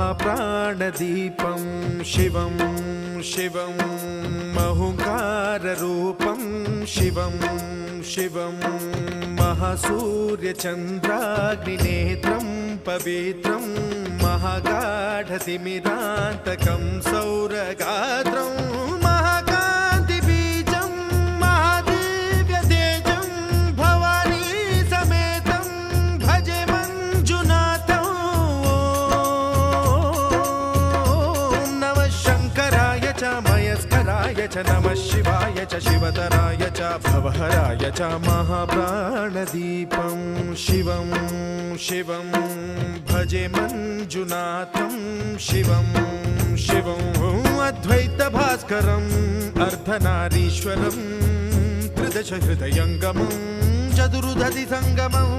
महाप्राणदीपं शिवं शिवं महुकाररूपं शिवं शिवं महासूर्यचन्द्राग्निनेत्रं पवित्रं महागाढतिमिरान्तकं सौरगात्रं महाकान्तिबीजं महादिव्यतेजं भवानी समेतं भजे मञ्जुनाथं। ॐ नमः शङ्कराय च मयस्कराय च नमः शिवाय च शिवतराय च भवहराय च महाप्राणदीपं शिवं शिवं भजे मञ्जुनाथं शिवं शिवं अद्वैतभास्करम् अर्धनारीश्वरं त्रिदश हृदयङ्गमं चतुर्दधि सङ्गमम्